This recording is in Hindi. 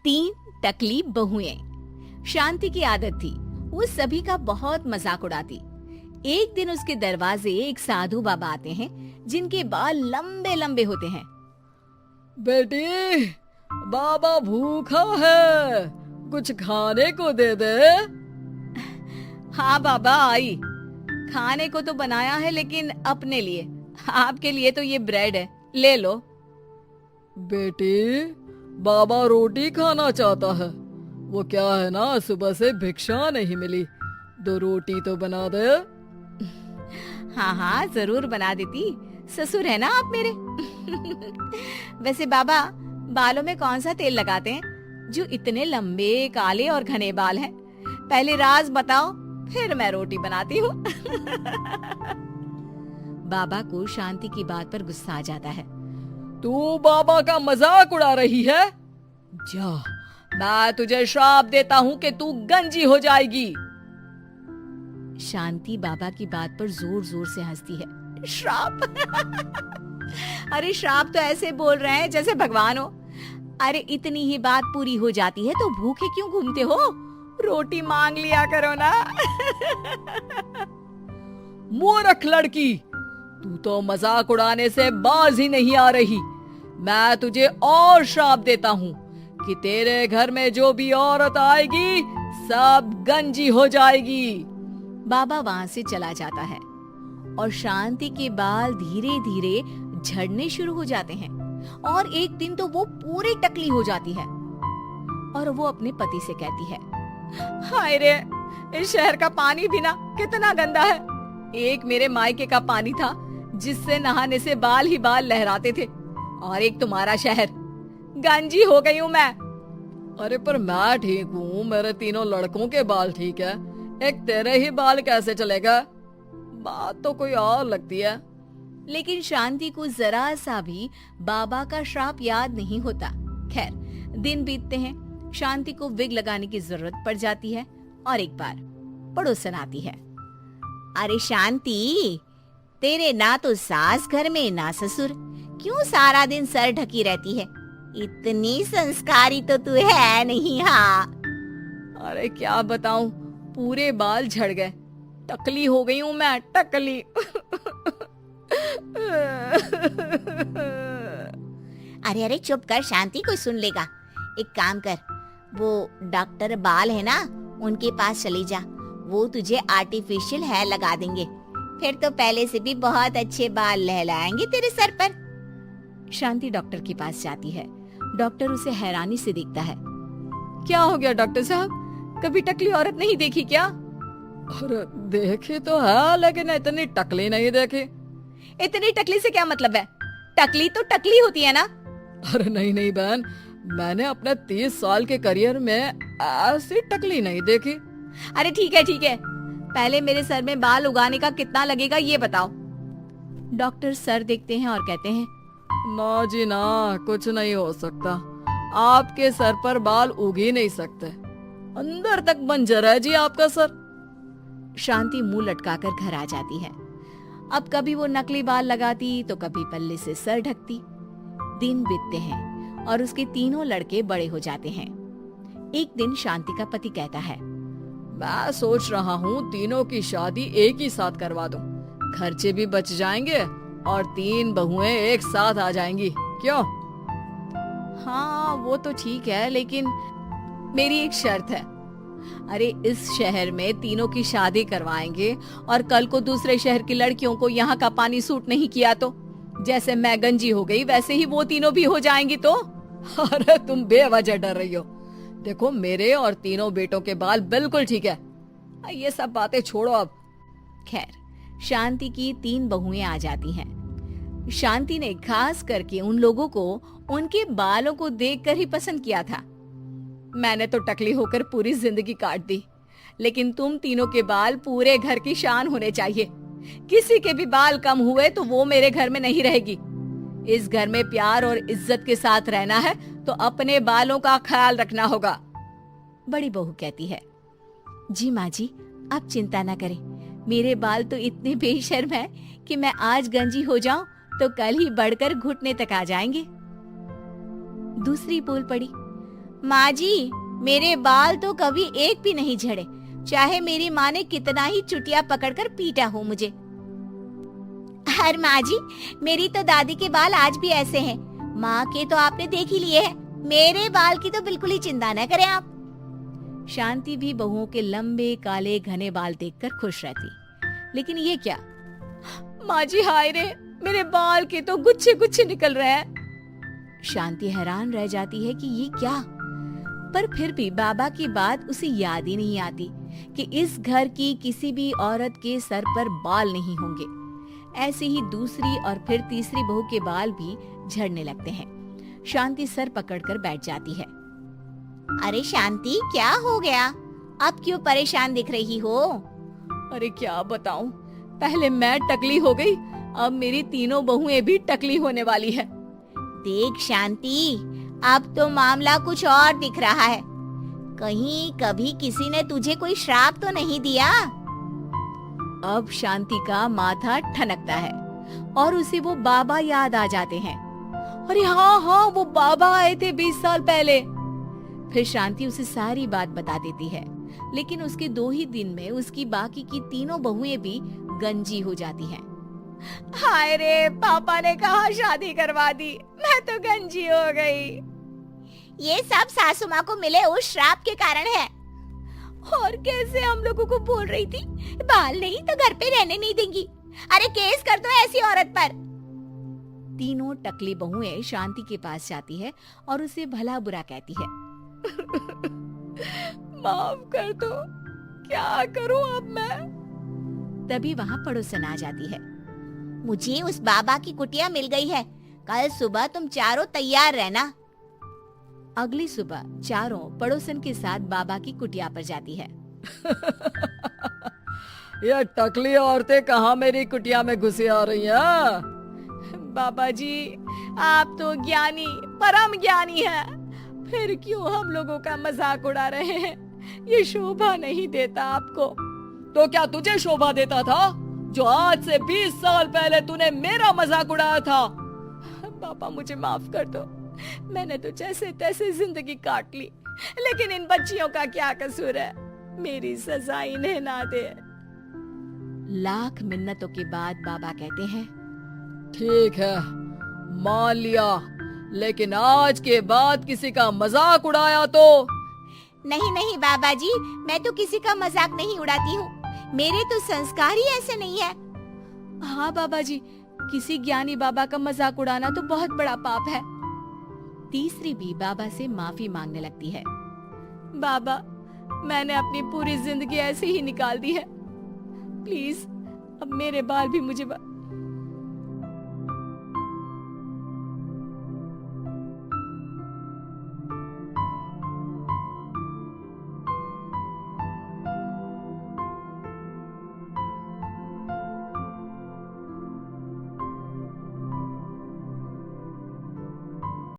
3 टकली बहुएं। शांति की आदत थी वो सभी का बहुत मजाक उड़ाती। एक दिन उसके दरवाजे एक साधु बाबा आते हैं जिनके बाल लंबे लंबे होते हैं। बेटी, बाबा भूखा है, कुछ खाने को दे दे। हाँ बाबा आई, खाने को तो बनाया है लेकिन अपने लिए, आपके लिए तो ये ब्रेड है, ले लो। बेटी, बाबा रोटी खाना चाहता है। वो क्या है ना, सुबह से भिक्षा नहीं मिली, 2 रोटी तो बना दे। हाँ हाँ जरूर बना देती, ससुर है ना आप मेरे। वैसे बाबा, बालों में कौन सा तेल लगाते हैं जो इतने लंबे काले और घने बाल हैं? पहले राज बताओ, फिर मैं रोटी बनाती हूँ। बाबा को शांति की बात पर गुस्सा आ जाता है। तू बाबा का मजाक उड़ा रही है? जा, मैं तुझे श्राप देता हूँ कि तू गंजी हो जाएगी। शांति बाबा की बात पर जोर जोर से हंसती है। श्राप? अरे श्राप तो ऐसे बोल रहे हैं जैसे भगवान हो। अरे इतनी ही बात पूरी हो जाती है तो भूखे क्यों घूमते हो? रोटी मांग लिया करो ना। मूर्ख लड़की, तू तो मजाक उड़ाने से बाज ही नहीं आ रही। मैं तुझे और श्राप देता हूँ कि तेरे घर में जो भी औरत आएगी सब गंजी हो जाएगी। बाबा वहां से चला जाता है और शांति के बाल धीरे धीरे झड़ने शुरू हो जाते हैं और एक दिन तो वो पूरी टकली हो जाती है और वो अपने पति से कहती है, हाय रे, इस शहर का पानी भी ना कितना गंदा है। एक मेरे मायके का पानी था जिससे नहाने से बाल ही बाल लहराते थे, और एक तुम्हारा शहर। गंजी हो गई हूँ मैं। अरे पर मैं ठीक हूँ, मेरे 3 लड़कों के बाल ठीक है, एक तेरे ही बाल कैसे चलेगा? बात तो कोई और लगती है। लेकिन शांति को जरा सा भी बाबा का श्राप याद नहीं होता। खैर, दिन बीतते हैं, शांति को विग लगाने की जरूरत पड़ जाती है और एक बार पड़ोसन आती है। अरे शांति, तेरे ना तो सास घर में ना ससुर, क्यों सारा दिन सर ढकी रहती है? इतनी संस्कारी तो तू है नहीं। हाँ अरे क्या बताऊं, पूरे बाल झड़ गए, टकली हो गई हूँ मैं, टकली। अरे अरे चुप कर शांति, कोई सुन लेगा। एक काम कर, वो डॉक्टर बाल है ना, उनके पास चली जा, वो तुझे आर्टिफिशियल हेयर लगा देंगे, फिर तो पहले से भी बहुत अच्छे बाल लहलाएंगे तेरे सर पर। शांति डॉक्टर के पास जाती है। डॉक्टर उसे हैरानी से देखता है। क्या हो गया डॉक्टर साहब, कभी टकली औरत नहीं देखी क्या? अरे देखी तो है, लेकिन इतनी टकली नहीं देखी। इतनी टकली से क्या मतलब है? टकली तो टकली होती है ना। अरे नहीं नहीं बहन, मैंने अपने 30 साल के करियर में ऐसी टकली नहीं देखी। अरे ठीक है, पहले मेरे सर में बाल उगाने का कितना लगेगा ये बताओ। डॉक्टर सर देखते हैं और कहते हैं, ना जी ना, कुछ नहीं हो सकता, आपके सर पर बाल उग ही नहीं सकते, अंदर तक बंजर है जी आपका सर। शांति मुंह लटकाकर घर आ जाती है। अब कभी वो नकली बाल लगाती तो कभी पल्ले से सर ढकती। दिन बीतते हैं और उसके 3 लड़के बड़े हो जाते हैं। एक दिन शांति का पति कहता है, मैं सोच रहा हूँ 3 की शादी एक ही साथ करवा दूं, खर्चे भी बच जाएंगे और 3 बहुएं एक साथ आ जाएंगी, क्यों? हाँ वो तो ठीक है, लेकिन मेरी एक शर्त है। अरे इस शहर में 3 की शादी करवाएंगे और कल को दूसरे शहर की लड़कियों को यहाँ का पानी सूट नहीं किया तो जैसे मैं गंजी हो गई वैसे ही वो 3 भी हो जाएंगी तो। अरे तुम बेवजह डर रही हो, देखो मेरे और 3 बेटों के बाल बिल्कुल ठीक है, ये सब बातें छोड़ो अब। खैर, शांति की 3 बहुएं आ जाती हैं। शांति ने खास करके उन लोगों को उनके बालों को देखकर ही पसंद किया था। मैंने तो टकली होकर पूरी जिंदगी काट दी, लेकिन तुम 3 के बाल पूरे घर की शान होने चाहिए। किसी के भी बाल कम हुए तो वो मेरे घर में नहीं रहेगी। इस घर में प्यार और इज्जत के साथ रहना है तो अपने बालों का ख्याल रखना होगा। बड़ी बहू कहती है, जी माँ जी, आप चिंता ना करें, मेरे बाल तो इतने बेशर्म हैं कि मैं आज गंजी हो जाऊं तो कल ही बढ़कर घुटने तक आ जाएंगे। दूसरी बोल पड़ी, माँ जी, मेरे बाल तो कभी एक भी नहीं झड़े, चाहे मेरी माँ ने कितना ही चुटिया पकड़कर पीटा हो मुझे। हर माँ जी, मेरी तो दादी के बाल आज भी ऐसे हैं। माँ के तो आपने देख ही लिए हैं, मेरे बाल की तो बिल्कुल ही चिंता न करें आप। शांति भी बहुओं के लंबे काले घने बाल देखकर खुश रहती, लेकिन ये क्या, माँ जी हाय रे, मेरे बाल के तो गुच्छे गुच्छे निकल रहे हैं। शांति हैरान रह जाती है कि ये क्या, पर फिर भी बाबा की बात उसे याद ही नहीं आती कि इस घर की किसी भी औरत के सर पर बाल नहीं होंगे। ऐसे ही दूसरी और फिर तीसरी बहू के बाल भी झड़ने लगते हैं। शांति सर पकड़कर बैठ जाती है। अरे शांति, क्या हो गया? अब क्यों परेशान दिख रही हो? अरे क्या बताऊं, पहले मैं टकली हो गई, अब मेरी तीनों बहुएं भी टकली होने वाली है। देख शांति, अब तो मामला कुछ और दिख रहा है। कहीं कभी किसी ने तुझे कोई श्राप तो नहीं दिया? अब शांति का माथा ठनकता है और उसे वो बाबा याद आ जाते हैं। अरे हाँ हाँ, वो बाबा आए थे 20 साल पहले। फिर शांति उसे सारी बात बता देती है, लेकिन उसके 2 ही दिन में उसकी बाकी की तीनों बहुएं भी गंजी हो जाती हैं। हाय रे, पापा ने कहा शादी करवा दी, मैं तो गंजी हो गई। ये सब सासू माँ को मिले उस श्राप के कारण है। और कैसे हम लोगों को बोल रही थी, बाल नहीं तो घर पे रहने नहीं देंगी। अरे केस कर दो ऐसी औरत पर। तीनों टकली बहुएं शांति के पास जाती है और उसे भला बुरा कहती है। माफ कर दो, क्या करूं अब मैं? तभी वहाँ पड़ोसन आ जाती है। मुझे उस बाबा की कुटिया मिल गई है, कल सुबह तुम चारों तैयार रहना। अगली सुबह चारों पड़ोसन के साथ बाबा की कुटिया पर जाती है। ये टकली औरतें कहाँ मेरी कुटिया में घुसी आ रही हैं? बाबा जी, आप तो ज्ञानी, परम ज्ञानी हैं, फिर क्यों हम लोगों का मजाक उड़ा रहे हैं? ये शोभा नहीं देता आपको। तो क्या तुझे शोभा देता था जो आज से 20 साल पहले तूने मेरा मजाक उड़ाया था? पापा मुझे माफ कर दो, मैंने तो जैसे तैसे जिंदगी काट ली, लेकिन इन बच्चियों का क्या कसूर है? मेरी सजा इन्हें ना दे। लाख मिन्नतों के बाद बाबा कहते हैं, ठीक है, मान लिया, लेकिन आज के बाद किसी का मजाक उड़ाया तो? नहीं नहीं बाबा जी, मैं तो किसी का मजाक नहीं उड़ाती हूँ, मेरे तो संस्कार ही ऐसे नहीं है। हाँ बाबा जी, किसी ज्ञानी बाबा का मजाक उड़ाना तो बहुत बड़ा पाप है। तीसरी भी बाबा से माफी मांगने लगती है। बाबा, मैंने अपनी पूरी जिंदगी ऐसे ही निकाल दी है, प्लीज अब मेरे बाल भी मुझे